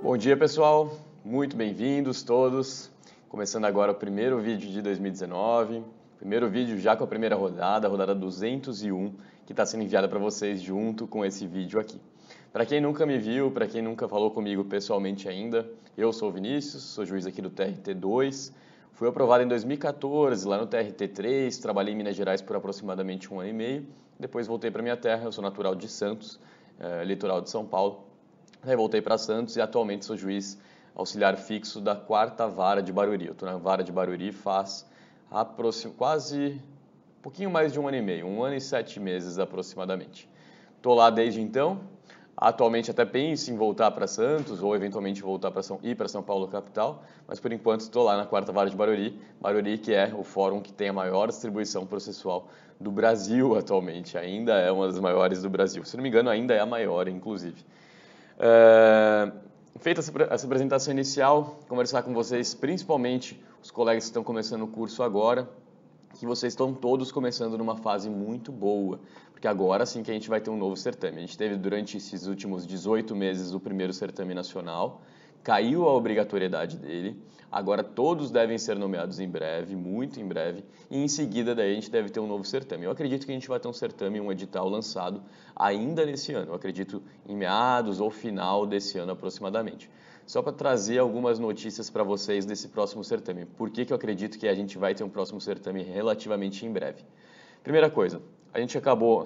Bom dia, pessoal, muito bem-vindos todos. Começando agora o primeiro vídeo de 2019, primeiro vídeo já com a primeira rodada, a rodada 201, que está sendo enviada para vocês junto com esse vídeo aqui. Para quem nunca me viu, para quem nunca falou comigo pessoalmente ainda, eu sou o Vinícius, sou juiz aqui do TRT2, fui aprovado em 2014 lá no TRT3, trabalhei em Minas Gerais por aproximadamente 1 ano e meio, depois voltei para minha terra, eu sou natural de Santos, litoral de São Paulo. Aí voltei para Santos e atualmente sou juiz auxiliar fixo da 4ª Vara de Barueri. Eu estou na Vara de Barueri faz quase um pouquinho mais de 1 ano e meio, 1 ano e 7 meses aproximadamente. Estou lá desde então. Atualmente até penso em voltar para Santos ou eventualmente voltar ir para São Paulo capital, mas por enquanto estou lá na 4ª Vara de Barueri. Barueri, que é o fórum que tem a maior distribuição processual do Brasil atualmente. Ainda é uma das maiores do Brasil. Se não me engano, ainda é a maior, inclusive. Feita essa apresentação inicial, conversar com vocês, principalmente os colegas que estão começando o curso agora, que vocês estão todos começando numa fase muito boa, porque agora sim que a gente vai ter um novo certame. A gente teve durante esses últimos 18 meses o primeiro certame nacional, caiu a obrigatoriedade dele, agora todos devem ser nomeados em breve, muito em breve, e em seguida daí a gente deve ter um novo certame. Eu acredito que a gente vai ter um certame, um edital lançado ainda nesse ano, eu acredito em meados ou final desse ano aproximadamente. Só para trazer algumas notícias para vocês desse próximo certame. Por que eu acredito que a gente vai ter um próximo certame relativamente em breve? Primeira coisa, a gente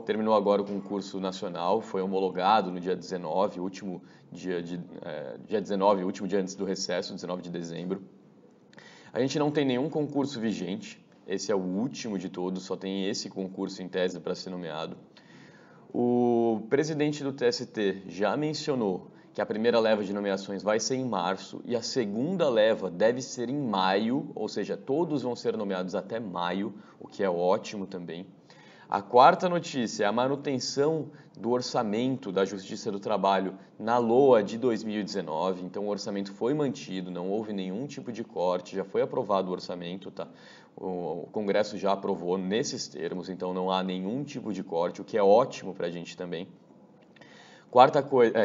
terminou agora o concurso nacional, foi homologado no dia 19, último dia antes do recesso, 19 de dezembro. A gente não tem nenhum concurso vigente, esse é o último de todos, só tem esse concurso em tese para ser nomeado. O presidente do TST já mencionou que a primeira leva de nomeações vai ser em março e a segunda leva deve ser em maio, ou seja, todos vão ser nomeados até maio, o que é ótimo também. A quarta notícia é a manutenção do orçamento da Justiça do Trabalho na LOA de 2019, então o orçamento foi mantido, não houve nenhum tipo de corte, já foi aprovado o orçamento, tá? O Congresso já aprovou nesses termos, então não há nenhum tipo de corte, o que é ótimo para a gente também.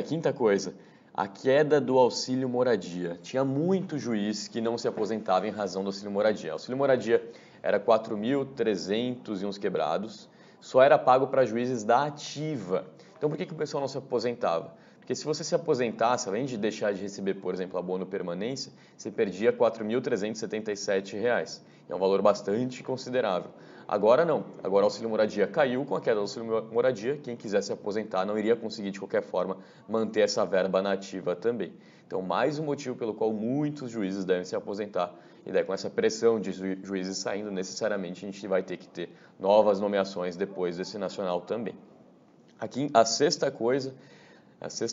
Quinta coisa, a queda do auxílio moradia. Tinha muito juiz que não se aposentava em razão do auxílio moradia. O auxílio moradia era 4.300 e uns quebrados, só era pago para juízes da ativa. Então por que o pessoal não se aposentava? Porque se você se aposentasse, além de deixar de receber, por exemplo, abono permanência, você perdia R$ 4.377. É um valor bastante considerável. Agora não. Agora o auxílio moradia caiu, com a queda do auxílio moradia, quem quisesse se aposentar não iria conseguir de qualquer forma manter essa verba na ativa também. Então, mais um motivo pelo qual muitos juízes devem se aposentar. E daí, com essa pressão de juízes saindo, necessariamente a gente vai ter que ter novas nomeações depois desse nacional também. Aqui, a sexto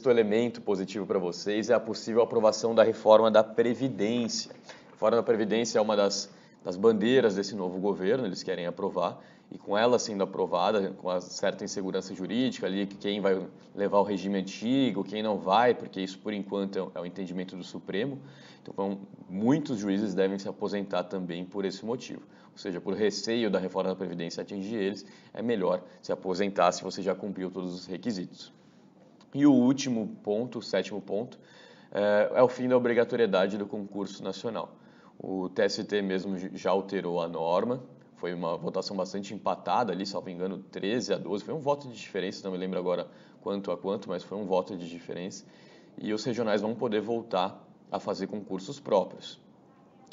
elemento positivo para vocês é a possível aprovação da reforma da Previdência. A reforma da Previdência é uma das bandeiras desse novo governo, eles querem aprovar, e com ela sendo aprovada, com uma certa insegurança jurídica ali, quem vai levar o regime antigo, quem não vai, porque isso por enquanto é o entendimento do Supremo, então muitos juízes devem se aposentar também por esse motivo, ou seja, por receio da reforma da Previdência atingir eles, é melhor se aposentar se você já cumpriu todos os requisitos. E o último ponto, o sétimo ponto, é o fim da obrigatoriedade do concurso nacional. O TST mesmo já alterou a norma, foi uma votação bastante empatada ali, salvo engano, 13-12, foi um voto de diferença, não me lembro agora quanto a quanto, mas foi um voto de diferença, e os regionais vão poder voltar a fazer concursos próprios.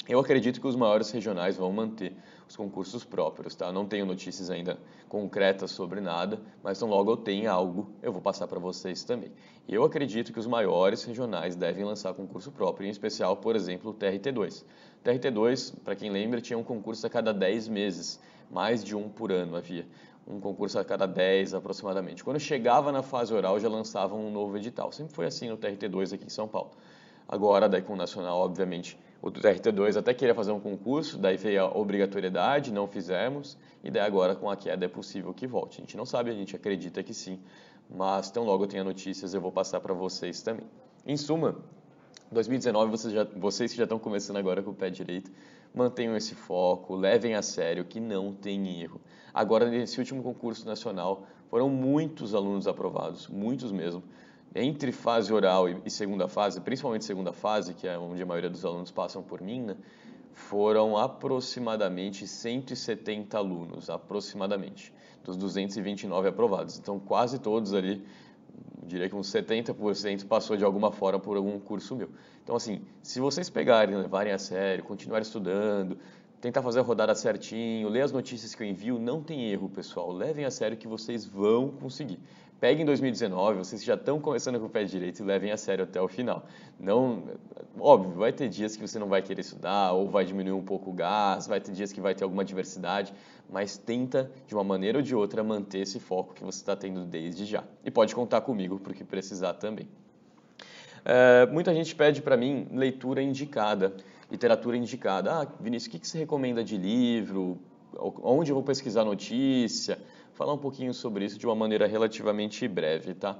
Eu acredito que os maiores regionais vão manter os concursos próprios, tá? Não tenho notícias ainda concretas sobre nada, mas tão logo eu tenha algo, eu vou passar para vocês também. Eu acredito que os maiores regionais devem lançar concurso próprio, em especial, por exemplo, o TRT2. O TRT2, para quem lembra, tinha um concurso a cada 10 meses, mais de um por ano havia. Um concurso a cada 10 aproximadamente. Quando chegava na fase oral, já lançavam um novo edital. Sempre foi assim no TRT2 aqui em São Paulo. Agora, daí com o Nacional, obviamente, o TRT2 até queria fazer um concurso, daí veio a obrigatoriedade, não fizemos, e daí agora com a queda é possível que volte. A gente não sabe, a gente acredita que sim, mas tão logo eu tenha notícias eu vou passar para vocês também. Em suma, 2019 vocês que já estão começando agora com o pé direito, mantenham esse foco, levem a sério que não tem erro. Agora, nesse último concurso nacional, foram muitos alunos aprovados, muitos mesmo. Entre fase oral e segunda fase, principalmente segunda fase, que é onde a maioria dos alunos passam por mim, né? Foram aproximadamente 170 alunos, aproximadamente, dos 229 aprovados. Então, quase todos ali, diria que uns 70% passou de alguma forma por algum curso meu. Então, assim, se vocês pegarem, levarem a sério, continuarem estudando, tentar fazer a rodada certinho, ler as notícias que eu envio, não tem erro, pessoal. Levem a sério que vocês vão conseguir. Peguem 2019, vocês já estão começando com o pé direito e levem a sério até o final. Não, óbvio, vai ter dias que você não vai querer estudar ou vai diminuir um pouco o gás, vai ter dias que vai ter alguma diversidade, mas tenta, de uma maneira ou de outra, manter esse foco que você está tendo desde já. E pode contar comigo para o que precisar também. Muita gente pede para mim leitura indicada, literatura indicada. Ah, Vinícius, o que você recomenda de livro? Onde eu vou pesquisar notícia? Falar um pouquinho sobre isso de uma maneira relativamente breve, tá?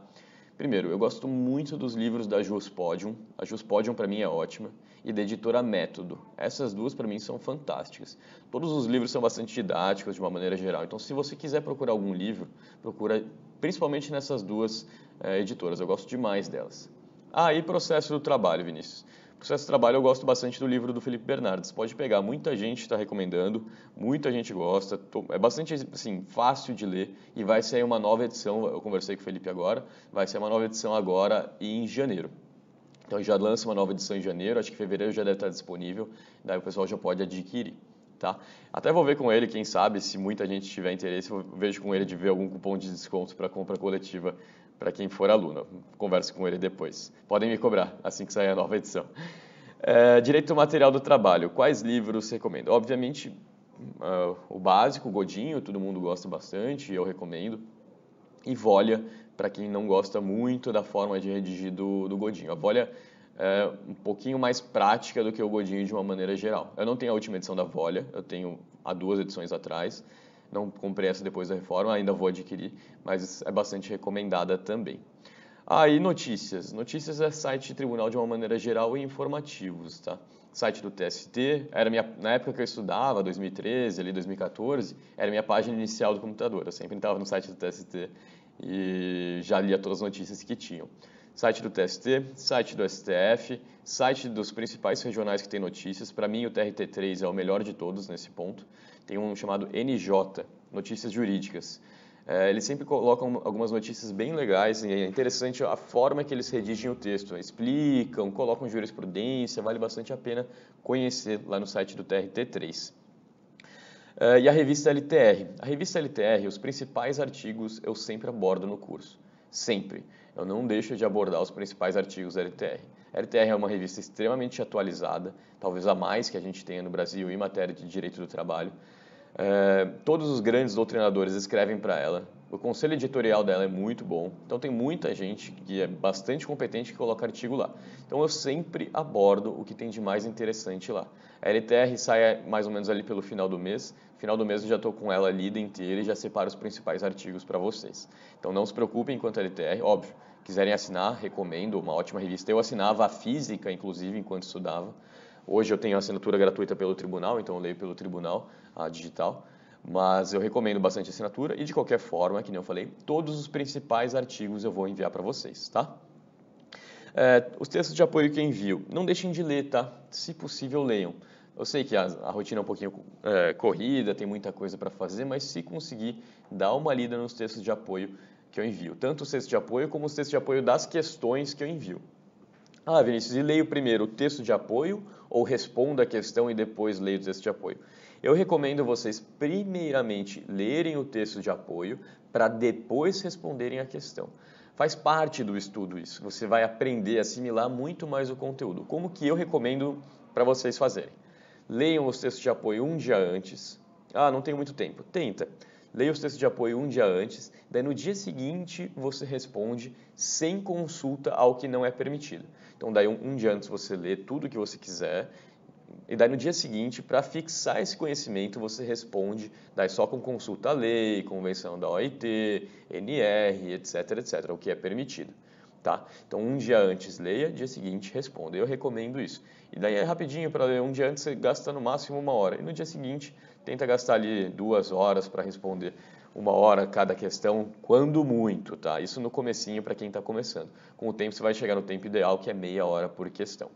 Primeiro, eu gosto muito dos livros da Juspodium. A Juspodium para mim é ótima. E da editora Método. Essas duas para mim são fantásticas. Todos os livros são bastante didáticos de uma maneira geral. Então, se você quiser procurar algum livro, procura principalmente nessas duas editoras. Eu gosto demais delas. Ah, e Processo do Trabalho, Vinícius. Processo do Trabalho eu gosto bastante do livro do Felipe Bernardes. Pode pegar, muita gente está recomendando, muita gente gosta, é bastante assim, fácil de ler e vai sair uma nova edição, eu conversei com o Felipe agora, vai sair uma nova edição agora em janeiro. Então já lança uma nova edição em janeiro, acho que em fevereiro já deve estar disponível, daí o pessoal já pode adquirir. Tá? Até vou ver com ele, quem sabe, se muita gente tiver interesse, eu vejo com ele de ver algum cupom de desconto para compra coletiva para quem for aluno. Converso com ele depois. Podem me cobrar assim que sair a nova edição. Direito ao material do trabalho. Quais livros recomendo? Obviamente, o básico, o Godinho, todo mundo gosta bastante, eu recomendo. E Volia, para quem não gosta muito da forma de redigir do Godinho. A Volia é um pouquinho mais prática do que o Godinho de uma maneira geral. Eu não tenho a última edição da Volia, eu tenho há 2 edições atrás. Não comprei essa depois da reforma, ainda vou adquirir, mas é bastante recomendada também. Aí, notícias. Notícias é site de tribunal de uma maneira geral e informativos, tá? Site do TST, na época que eu estudava, 2013, ali 2014, era minha página inicial do computador. Eu sempre estava no site do TST e já lia todas as notícias que tinham. Site do TST, site do STF, site dos principais regionais que tem notícias. Para mim, o TRT3 é o melhor de todos nesse ponto. Tem um chamado NJ, Notícias Jurídicas. Eles sempre colocam algumas notícias bem legais e é interessante a forma que eles redigem o texto. Explicam, colocam jurisprudência, vale bastante a pena conhecer lá no site do TRT3. E a revista LTR. A revista LTR, os principais artigos eu sempre abordo no curso. Sempre. Eu não deixo de abordar os principais artigos da LTR. A LTR é uma revista extremamente atualizada, talvez a mais que a gente tenha no Brasil em matéria de direito do trabalho. Todos os grandes doutrinadores escrevem para ela. O conselho editorial dela é muito bom. Então tem muita gente que é bastante competente que coloca artigo lá. Então eu sempre abordo o que tem de mais interessante lá. A LTR sai mais ou menos ali pelo final do mês. No final do mês eu já estou com ela lida inteira e já separo os principais artigos para vocês. Então não se preocupem quanto a LTR, óbvio. Quiserem assinar, recomendo, uma ótima revista. Eu assinava a física, inclusive, enquanto estudava. Hoje eu tenho assinatura gratuita pelo tribunal, então eu leio pelo tribunal, a digital. Mas eu recomendo bastante a assinatura e, de qualquer forma, que nem eu falei, todos os principais artigos eu vou enviar para vocês, tá? Os textos de apoio que eu envio, não deixem de ler, tá? Se possível, leiam. Eu sei que a rotina é um pouquinho corrida, tem muita coisa para fazer, mas se conseguir, dá uma lida nos textos de apoio que eu envio. Tanto os textos de apoio como os textos de apoio das questões que eu envio. Ah, Vinícius, e leio primeiro o texto de apoio ou respondo a questão e depois leio o texto de apoio? Eu recomendo vocês primeiramente lerem o texto de apoio para depois responderem a questão. Faz parte do estudo isso, você vai aprender a assimilar muito mais o conteúdo. Como que eu recomendo para vocês fazerem? Leiam os textos de apoio um dia antes. Ah, não tenho muito tempo. Tenta. Leia os textos de apoio um dia antes, daí no dia seguinte você responde sem consulta ao que não é permitido. Então daí um dia antes você lê tudo o que você quiser, e daí no dia seguinte, para fixar esse conhecimento, você responde daí só com consulta à lei, convenção da OIT, NR, etc, etc, o que é permitido. tá? Então, um dia antes leia, dia seguinte responda. Eu recomendo isso. E daí é rapidinho para ler. Um dia antes você gasta no máximo 1 hora. E no dia seguinte, tenta gastar ali 2 horas para responder 1 hora cada questão, quando muito, tá? Isso no comecinho para quem está começando. Com o tempo você vai chegar no tempo ideal, que é meia hora por questão.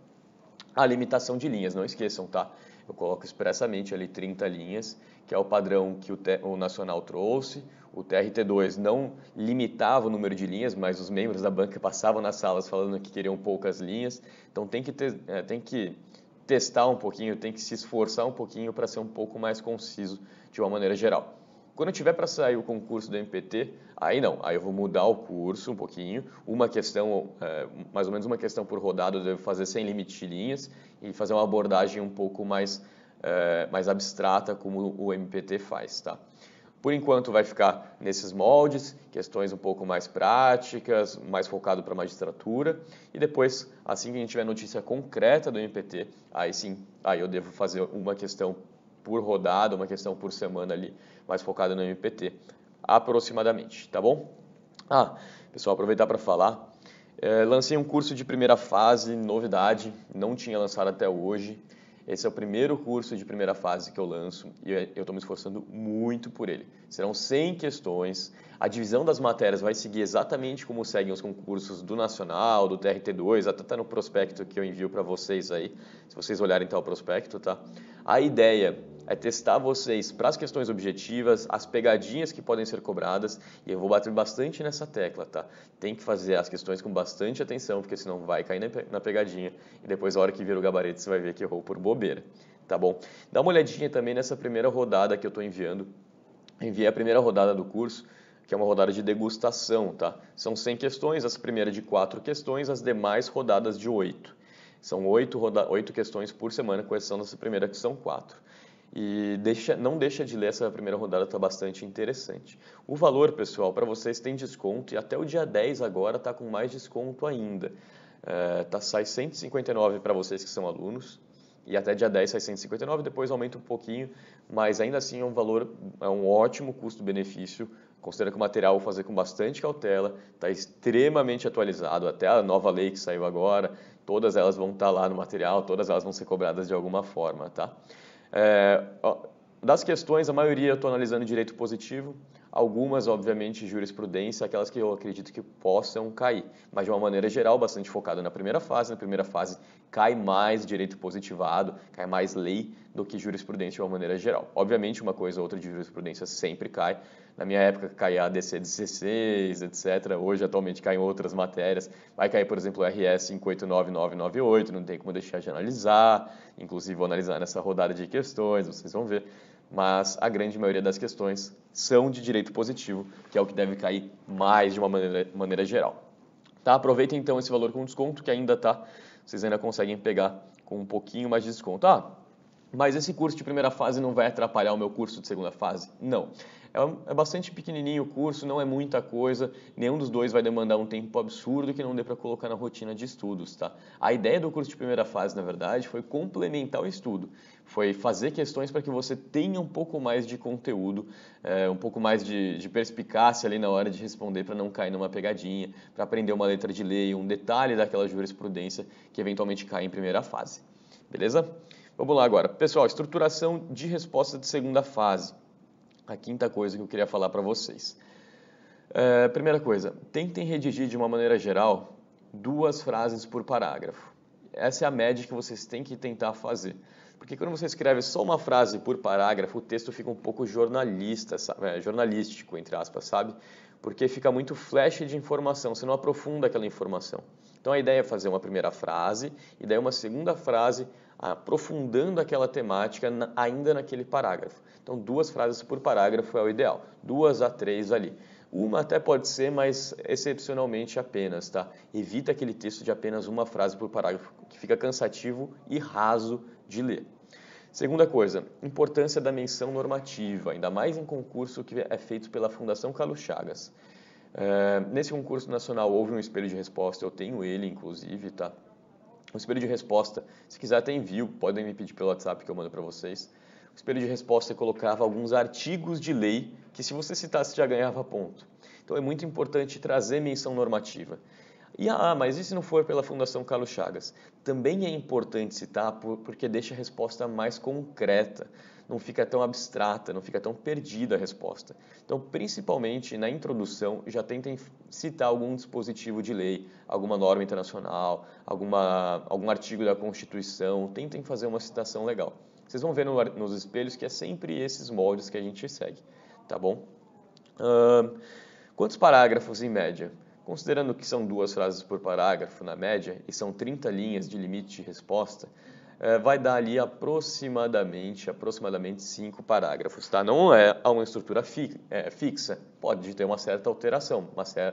A limitação de linhas, não esqueçam, tá? Eu coloco expressamente ali 30 linhas, que é o padrão que o Nacional trouxe. O TRT2 não limitava o número de linhas, mas os membros da banca passavam nas salas falando que queriam poucas linhas. Então tem que testar um pouquinho, tem que se esforçar um pouquinho para ser um pouco mais conciso de uma maneira geral. Quando tiver para sair o concurso do MPT, aí não, aí eu vou mudar o curso um pouquinho, uma questão, mais ou menos uma questão por rodada eu devo fazer sem limite de linhas e fazer uma abordagem um pouco mais abstrata como o MPT faz, tá? Por enquanto vai ficar nesses moldes, questões um pouco mais práticas, mais focado para a magistratura, e depois, assim que a gente tiver notícia concreta do MPT, aí sim, aí eu devo fazer uma questão por rodada, uma questão por semana ali, mais focada no MPT, aproximadamente, tá bom? Pessoal, aproveitar para falar, lancei um curso de primeira fase, novidade, não tinha lançado até hoje. Esse é o primeiro curso de primeira fase que eu lanço e eu estou me esforçando muito por ele. Serão 100 questões, a divisão das matérias vai seguir exatamente como seguem os concursos do Nacional, do TRT2, até está no prospecto que eu envio para vocês aí, se vocês olharem tá o prospecto, tá? A ideia é testar vocês para as questões objetivas, as pegadinhas que podem ser cobradas, e eu vou bater bastante nessa tecla, tá? Tem que fazer as questões com bastante atenção, porque senão vai cair na pegadinha, e depois, a hora que vira o gabarito, você vai ver que errou por bobeira, tá bom? Dá uma olhadinha também nessa primeira rodada que eu estou enviando. Enviei a primeira rodada do curso, que é uma rodada de degustação, tá? São 100 questões, as primeiras de 4 questões, as demais rodadas de 8. São 8 questões por semana, com exceção dessa primeira que são 4. E não deixa de ler essa primeira rodada, está bastante interessante. O valor, pessoal, para vocês tem desconto e até o dia 10 agora está com mais desconto ainda. Sai 159 para vocês que são alunos e até dia 10 sai 159, depois aumenta um pouquinho, mas ainda assim é um ótimo custo-benefício. Considera que o material eu vou fazer com bastante cautela, está extremamente atualizado, até a nova lei que saiu agora, todas elas vão estar lá no material, todas elas vão ser cobradas de alguma forma, tá? Das questões, a maioria eu estou analisando direito positivo, algumas, obviamente, jurisprudência, aquelas que eu acredito que possam cair, mas de uma maneira geral, bastante focado na primeira fase. Na primeira fase cai mais direito positivado, cai mais lei do que jurisprudência de uma maneira geral. Obviamente, uma coisa ou outra de jurisprudência sempre cai. Na minha época caía a DC 16, etc. Hoje, atualmente, cai em outras matérias. Vai cair, por exemplo, o RS 589998, não tem como deixar de analisar. Inclusive, vou analisar nessa rodada de questões, vocês vão ver. Mas a grande maioria das questões são de direito positivo, que é o que deve cair mais de uma maneira geral. Tá? Aproveitem então esse valor com desconto, que ainda tá, vocês ainda conseguem pegar com um pouquinho mais de desconto. Mas esse curso de primeira fase não vai atrapalhar o meu curso de segunda fase? Não. É bastante pequenininho o curso, não é muita coisa, nenhum dos dois vai demandar um tempo absurdo que não dê para colocar na rotina de estudos, tá? A ideia do curso de primeira fase, na verdade, foi complementar o estudo, foi fazer questões para que você tenha um pouco mais de conteúdo, um pouco mais de perspicácia ali na hora de responder para não cair numa pegadinha, para aprender uma letra de lei, um detalhe daquela jurisprudência que eventualmente cai em primeira fase. Beleza? Vamos lá agora. Pessoal, estruturação de resposta de segunda fase. A quinta coisa que eu queria falar para vocês. Primeira coisa, tentem redigir de uma maneira geral 2 frases por parágrafo. Essa é a média que vocês têm que tentar fazer. Porque quando você escreve só uma frase por parágrafo, o texto fica um pouco jornalístico, entre aspas, sabe? Porque fica muito flash de informação, você não aprofunda aquela informação. Então a ideia é fazer uma primeira frase e daí uma segunda frase aprofundando aquela temática ainda naquele parágrafo. Então 2 frases por parágrafo é o ideal, 2 a 3 ali. Uma até pode ser, mas excepcionalmente apenas, tá? Evita aquele texto de apenas uma frase por parágrafo, que fica cansativo e raso de ler. Segunda coisa, importância da menção normativa, ainda mais em concurso que é feito pela Fundação Carlos Chagas. Nesse concurso nacional houve um espelho de resposta, eu tenho ele inclusive, tá? O espelho de resposta, se quiser até envio, podem me pedir pelo WhatsApp que eu mando para vocês. O espelho de resposta colocava alguns artigos de lei que se você citasse já ganhava ponto. Então é muito importante trazer menção normativa. Mas e se não for pela Fundação Carlos Chagas? Também é importante citar porque deixa a resposta mais concreta, não fica tão abstrata, não fica tão perdida a resposta. Então, principalmente na introdução, já tentem citar algum dispositivo de lei, alguma norma internacional, algum artigo da Constituição, tentem fazer uma citação legal. Vocês vão ver nos espelhos que é sempre esses moldes que a gente segue, tá bom? Quantos parágrafos em média? Considerando que são 2 frases por parágrafo na média e são 30 linhas de limite de resposta, vai dar ali aproximadamente 5 parágrafos, tá? Não é uma estrutura fixa, pode ter uma certa alteração,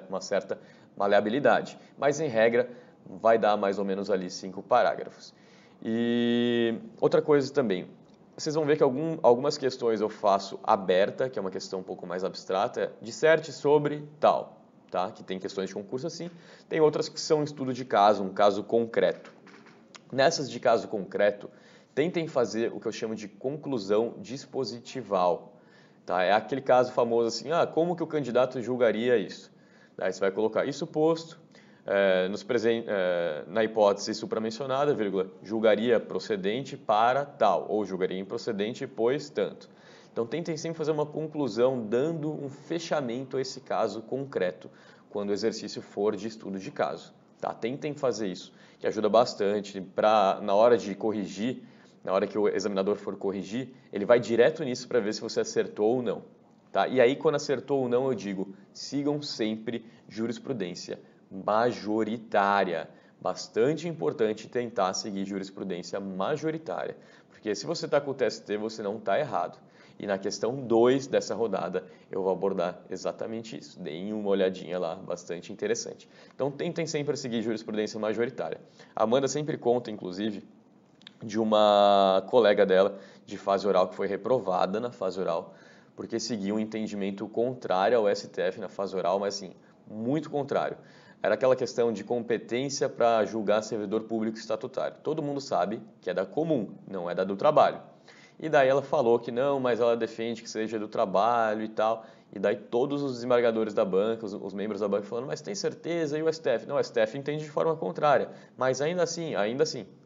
uma certa maleabilidade, mas em regra vai dar mais ou menos ali 5 parágrafos. E outra coisa também, vocês vão ver que algumas questões eu faço aberta, que é uma questão um pouco mais abstrata, disserte sobre tal, tá? Que tem questões de concurso assim. Tem outras que são estudo de caso, um caso concreto. Nessas de caso concreto, tentem fazer o que eu chamo de conclusão dispositival, tá? É aquele caso famoso assim, como que o candidato julgaria isso? Daí você vai colocar isso posto, na hipótese supramencionada, julgaria procedente para tal, ou julgaria improcedente pois tanto. Então, tentem sempre fazer uma conclusão, dando um fechamento a esse caso concreto, quando o exercício for de estudo de caso. Tá? Tentem fazer isso, que ajuda bastante para, na hora de corrigir, na hora que o examinador for corrigir, ele vai direto nisso para ver se você acertou ou não. Tá? E aí, quando acertou ou não, eu digo, sigam sempre jurisprudência majoritária. Bastante importante tentar seguir jurisprudência majoritária, porque se você está com o TST, você não está errado. E na questão 2 dessa rodada, eu vou abordar exatamente isso. Deem uma olhadinha lá, bastante interessante. Então, tentem sempre seguir jurisprudência majoritária. A Amanda sempre conta, inclusive, de uma colega dela de fase oral que foi reprovada na fase oral, porque seguiu um entendimento contrário ao STF na fase oral, mas assim, muito contrário. Era aquela questão de competência para julgar servidor público estatutário. Todo mundo sabe que é da comum, não é da do trabalho. E daí ela falou que não, mas ela defende que seja do trabalho e tal. E daí todos os desembargadores da banca, os membros da banca falando, mas tem certeza? E o STF? Não, o STF entende de forma contrária. Mas ainda assim,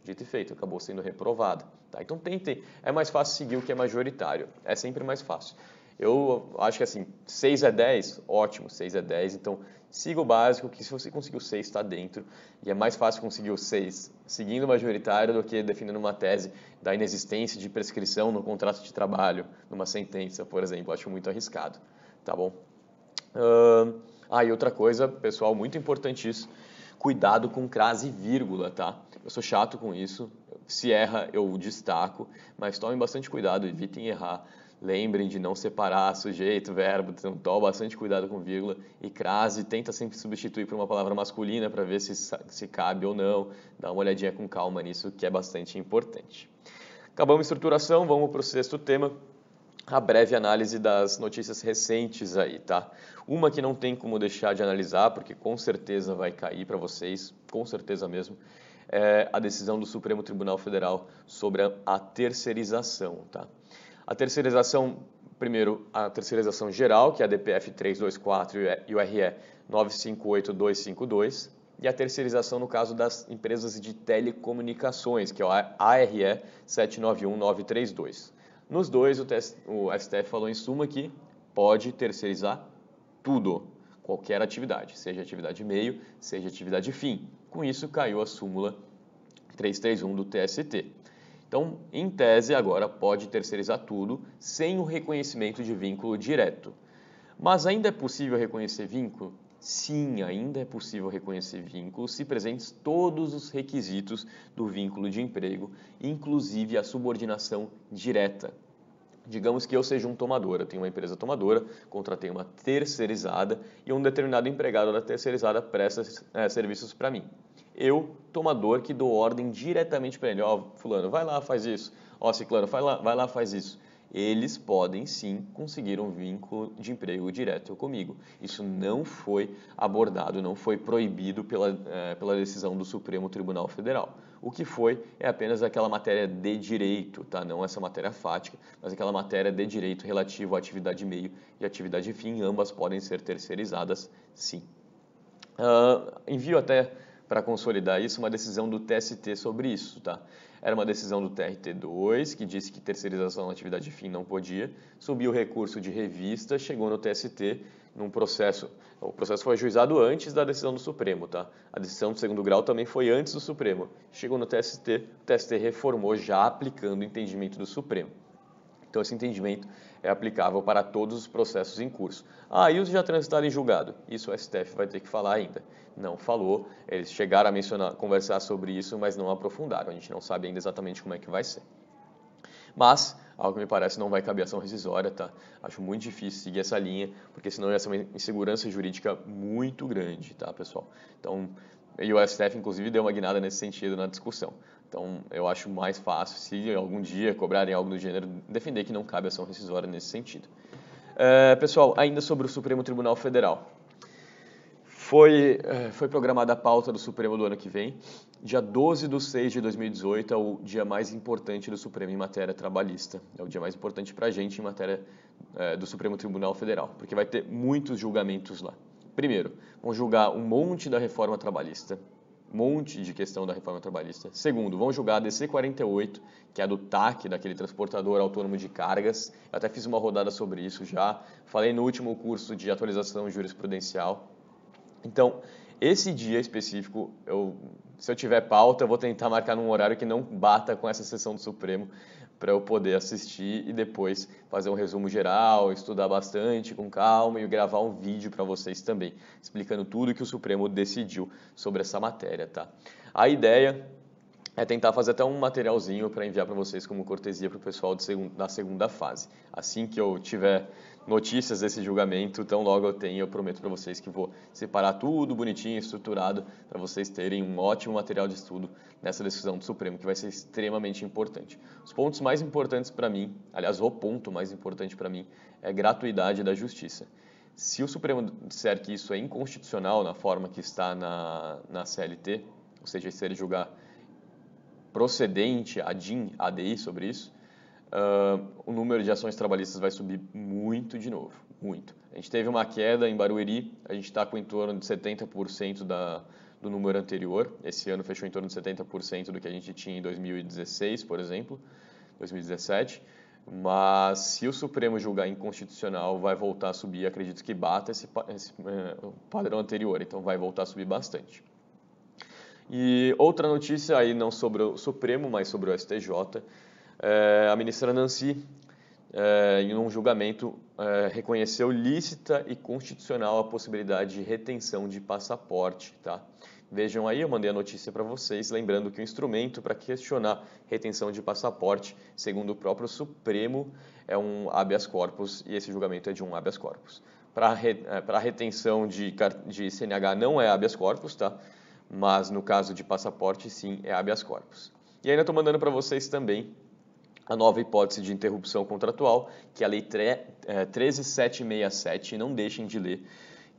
dito e feito, acabou sendo reprovado. Tá? Então tentem, é mais fácil seguir o que é majoritário. É sempre mais fácil. Eu acho que assim, 6 é 10, ótimo, 6 é 10, então siga o básico, que se você conseguir o 6, está dentro, e é mais fácil conseguir o 6 seguindo o majoritário do que defendendo uma tese da inexistência de prescrição no contrato de trabalho, numa sentença, por exemplo, acho muito arriscado, tá bom? E outra coisa, pessoal, muito importante isso, cuidado com crase e vírgula, tá? Eu sou chato com isso, se erra eu destaco, mas tomem bastante cuidado, evitem errar. Lembrem de não separar sujeito, verbo, então tome bastante cuidado com vírgula. E crase, tenta sempre substituir por uma palavra masculina para ver se cabe ou não. Dá uma olhadinha com calma nisso, que é bastante importante. Acabamos a estruturação, vamos para o 6º tema, a breve análise das notícias recentes aí, tá? Uma que não tem como deixar de analisar, porque com certeza vai cair para vocês, com certeza mesmo, é a decisão do Supremo Tribunal Federal sobre a terceirização, tá? A terceirização, primeiro, a terceirização geral, que é a DPF 324 e o RE 958252, e a terceirização no caso das empresas de telecomunicações, que é o ARE 791932. Nos dois, o STF falou em suma que pode terceirizar tudo, qualquer atividade, seja atividade meio, seja atividade fim. Com isso, caiu a súmula 331 do TST. Então, em tese, agora pode terceirizar tudo sem o reconhecimento de vínculo direto. Mas ainda é possível reconhecer vínculo? Sim, ainda é possível reconhecer vínculo se presentes todos os requisitos do vínculo de emprego, inclusive a subordinação direta. Digamos que eu seja um tomador, eu tenho uma empresa tomadora, contratei uma terceirizada e um determinado empregado da terceirizada presta serviços para mim. Eu, tomador, que dou ordem diretamente para ele, fulano, vai lá, faz isso, ciclano, vai lá, faz isso. Eles podem sim conseguir um vínculo de emprego direto comigo. Isso não foi abordado, não foi proibido pela decisão do Supremo Tribunal Federal. O que foi é apenas aquela matéria de direito, tá? Não essa matéria fática, mas aquela matéria de direito relativo à atividade meio e atividade fim, ambas podem ser terceirizadas sim. Envio até para consolidar isso uma decisão do TST sobre isso, tá? Era uma decisão do TRT2 que disse que terceirização na atividade fim não podia, subiu o recurso de revista, chegou no TST num processo. O processo foi ajuizado antes da decisão do Supremo, tá? A decisão do segundo grau também foi antes do Supremo. Chegou no TST, o TST reformou já aplicando o entendimento do Supremo. Então, esse entendimento é aplicável para todos os processos em curso. E os já transitaram em julgado? Isso o STF vai ter que falar ainda. Não falou, eles chegaram a conversar sobre isso, mas não aprofundaram. A gente não sabe ainda exatamente como é que vai ser. Mas, ao que me parece, não vai caber ação rescisória, tá? Acho muito difícil seguir essa linha, porque senão ia ser uma insegurança jurídica muito grande, tá, pessoal? Então, e o STF, inclusive, deu uma guinada nesse sentido na discussão. Então, eu acho mais fácil, se algum dia cobrarem algo do gênero, defender que não cabe ação rescisória nesse sentido. Pessoal, ainda sobre o Supremo Tribunal Federal. Foi programada a pauta do Supremo do ano que vem. Dia 12/6/2018 é o dia mais importante do Supremo em matéria trabalhista. É o dia mais importante para a gente em matéria do Supremo Tribunal Federal, porque vai ter muitos julgamentos lá. Primeiro, vão julgar um monte da reforma trabalhista, um monte de questão da reforma trabalhista. Segundo, vão julgar a DC 48, que é a do TAC, daquele transportador autônomo de cargas. Eu até fiz uma rodada sobre isso já. Falei no último curso de atualização jurisprudencial. Então, esse dia específico, se eu tiver pauta, eu vou tentar marcar num horário que não bata com essa sessão do Supremo, para eu poder assistir e depois fazer um resumo geral, estudar bastante com calma e gravar um vídeo para vocês também, explicando tudo que o Supremo decidiu sobre essa matéria, tá? A ideia é tentar fazer até um materialzinho para enviar para vocês como cortesia para o pessoal da segunda fase. Assim que eu tiver notícias desse julgamento, tão logo eu tenho, eu prometo para vocês que vou separar tudo bonitinho, estruturado, para vocês terem um ótimo material de estudo nessa decisão do Supremo, que vai ser extremamente importante. Os pontos mais importantes para mim, aliás, o ponto mais importante para mim, é a gratuidade da justiça. Se o Supremo disser que isso é inconstitucional na forma que está na CLT, ou seja, se ele julgar procedente, ADIM, ADI sobre isso, o número de ações trabalhistas vai subir muito de novo, muito. A gente teve uma queda em Barueri, a gente está com em torno de 70% do número anterior. Esse ano fechou em torno de 70% do que a gente tinha em 2016, por exemplo, 2017. Mas se o Supremo julgar inconstitucional, vai voltar a subir. Acredito que bata esse padrão anterior, então vai voltar a subir bastante. E outra notícia aí não sobre o Supremo, mas sobre o STJ. A ministra Nancy, em um julgamento, reconheceu lícita e constitucional a possibilidade de retenção de passaporte, tá? Vejam aí, eu mandei a notícia para vocês, lembrando que o instrumento para questionar retenção de passaporte, segundo o próprio Supremo, é um habeas corpus, e esse julgamento é de um habeas corpus. Para retenção de CNH não é habeas corpus, tá? Mas no caso de passaporte, sim, é habeas corpus. E ainda estou mandando para vocês também a nova hipótese de interrupção contratual, que é a Lei 13767, não deixem de ler,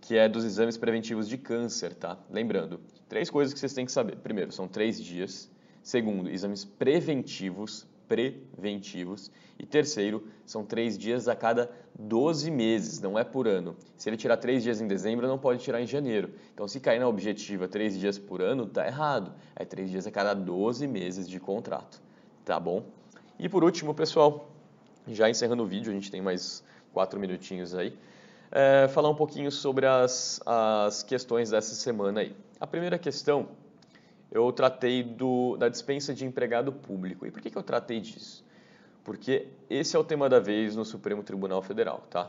que é dos exames preventivos de câncer, tá? Lembrando, 3 coisas que vocês têm que saber. Primeiro, são 3 dias. Segundo, exames preventivos. E terceiro, são 3 dias a cada 12 meses, não é por ano. Se ele tirar 3 dias em dezembro, não pode tirar em janeiro. Então, se cair na objetiva 3 dias por ano, tá errado. É 3 dias a cada 12 meses de contrato, tá bom? E por último, pessoal, já encerrando o vídeo, a gente tem mais 4 minutinhos aí, falar um pouquinho sobre as questões dessa semana aí. A primeira questão, eu tratei da dispensa de empregado público. E por que eu tratei disso? Porque esse é o tema da vez no Supremo Tribunal Federal, tá?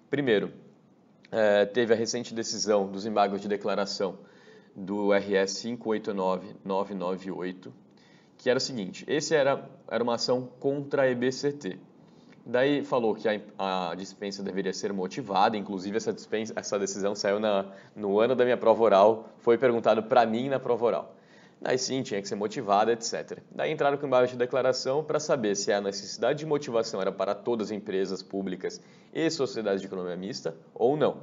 Primeiro, teve a recente decisão dos embargos de declaração do RS 589998, que era o seguinte, esse era uma ação contra a EBCT. Daí falou que a dispensa deveria ser motivada, inclusive essa decisão saiu no ano da minha prova oral, foi perguntado para mim na prova oral. Daí sim, tinha que ser motivada, etc. Daí entraram com embargo de declaração para saber se a necessidade de motivação era para todas as empresas públicas e sociedades de economia mista ou não.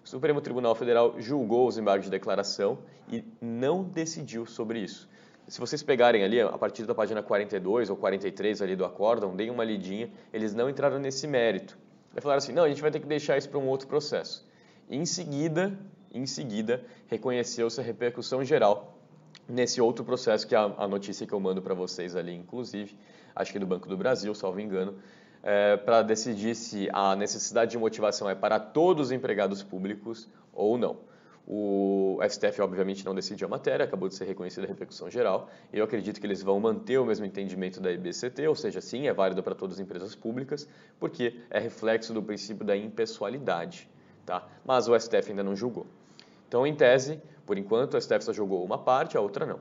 O Supremo Tribunal Federal julgou os embargos de declaração e não decidiu sobre isso. Se vocês pegarem ali, a partir da página 42 ou 43 ali do acórdão, deem uma lidinha, eles não entraram nesse mérito. Eles falaram assim, não, a gente vai ter que deixar isso para um outro processo. Em seguida, em seguida, reconheceu-se a repercussão geral nesse outro processo, que é a notícia que eu mando para vocês ali, inclusive, acho que do Banco do Brasil, salvo engano, para decidir se a necessidade de motivação é para todos os empregados públicos ou não. O STF, obviamente, não decidiu a matéria, acabou de ser reconhecida a repercussão geral. Eu acredito que eles vão manter o mesmo entendimento da IBCT, ou seja, sim, é válido para todas as empresas públicas, porque é reflexo do princípio da impessoalidade, tá? Mas o STF ainda não julgou. Então, em tese, por enquanto, o STF só julgou uma parte, a outra não.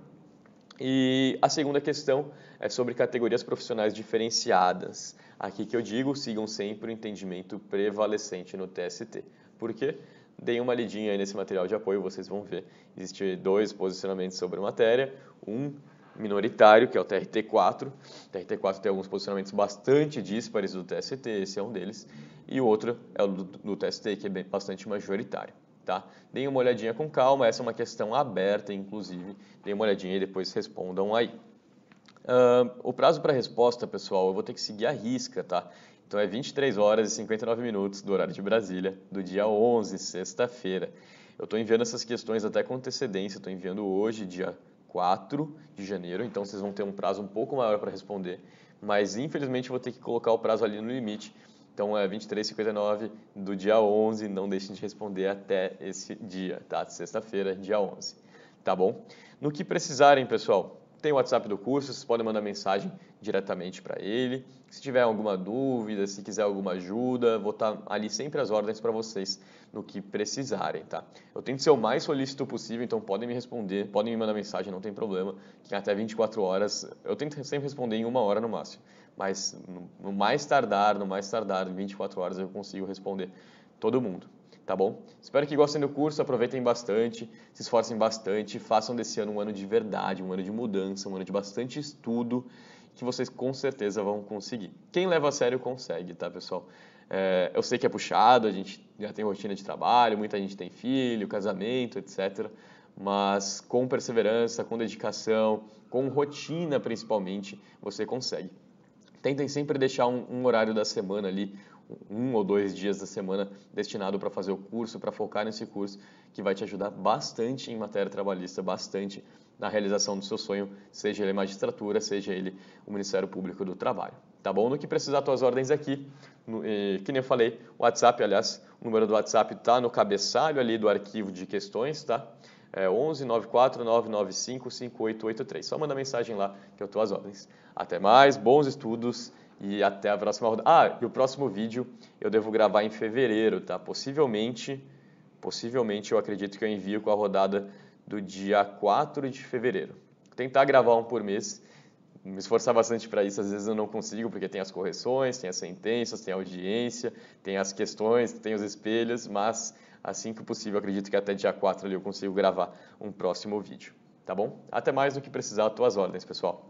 E a segunda questão é sobre categorias profissionais diferenciadas. Aqui que eu digo, sigam sempre o entendimento prevalecente no TST. Por quê? Deem uma lidinha aí nesse material de apoio, vocês vão ver. Existem 2 posicionamentos sobre a matéria, um minoritário, que é o TRT4. O TRT4 tem alguns posicionamentos bastante díspares do TST, esse é um deles. E o outro é o do TST, que é bastante majoritário. Tá? Deem uma olhadinha com calma, essa é uma questão aberta, inclusive. Deem uma olhadinha e depois respondam aí. O prazo para resposta, pessoal, eu vou ter que seguir a risca, tá? Então é 23 horas e 59 minutos do horário de Brasília, do dia 11, sexta-feira. Eu estou enviando essas questões até com antecedência, estou enviando hoje, dia 4 de janeiro, então vocês vão ter um prazo um pouco maior para responder, mas infelizmente vou ter que colocar o prazo ali no limite. Então é 23h59 do dia 11, não deixem de responder até esse dia, tá? Sexta-feira, dia 11, tá bom? No que precisarem, pessoal, tem o WhatsApp do curso, vocês podem mandar mensagem diretamente para ele. Se tiver alguma dúvida, se quiser alguma ajuda, vou estar ali sempre às ordens para vocês no que precisarem, tá? Eu tento ser o mais solícito possível, então podem me responder, podem me mandar mensagem, não tem problema, que até 24 horas, eu tento sempre responder em 1 hora no máximo, mas no mais tardar, 24 horas eu consigo responder todo mundo. Tá bom? Espero que gostem do curso, aproveitem bastante, se esforcem bastante, façam desse ano um ano de verdade, um ano de mudança, um ano de bastante estudo, que vocês com certeza vão conseguir. Quem leva a sério consegue, tá, pessoal? Eu sei que é puxado, a gente já tem rotina de trabalho, muita gente tem filho, casamento, etc. Mas com perseverança, com dedicação, com rotina principalmente, você consegue. Tentem sempre deixar um horário da semana ali, 1 ou 2 dias da semana destinado para fazer o curso, para focar nesse curso, que vai te ajudar bastante em matéria trabalhista, bastante na realização do seu sonho, seja ele magistratura, seja ele o Ministério Público do Trabalho. Tá bom? No que precisar, tuas ordens aqui, que nem eu falei, o WhatsApp, aliás, o número do WhatsApp está no cabeçalho ali do arquivo de questões, tá? É 11 94 995 5883. Só manda mensagem lá que eu estou às ordens. Até mais, bons estudos e até a próxima rodada. E o próximo vídeo eu devo gravar em fevereiro, tá? Possivelmente eu acredito que eu envio com a rodada do dia 4 de fevereiro. Vou tentar gravar um por mês, me esforçar bastante para isso, às vezes eu não consigo, porque tem as correções, tem as sentenças, tem a audiência, tem as questões, tem os espelhos, mas assim que possível, acredito que até dia 4 ali eu consigo gravar um próximo vídeo, tá bom? Até mais, no que precisar, tuas ordens, pessoal.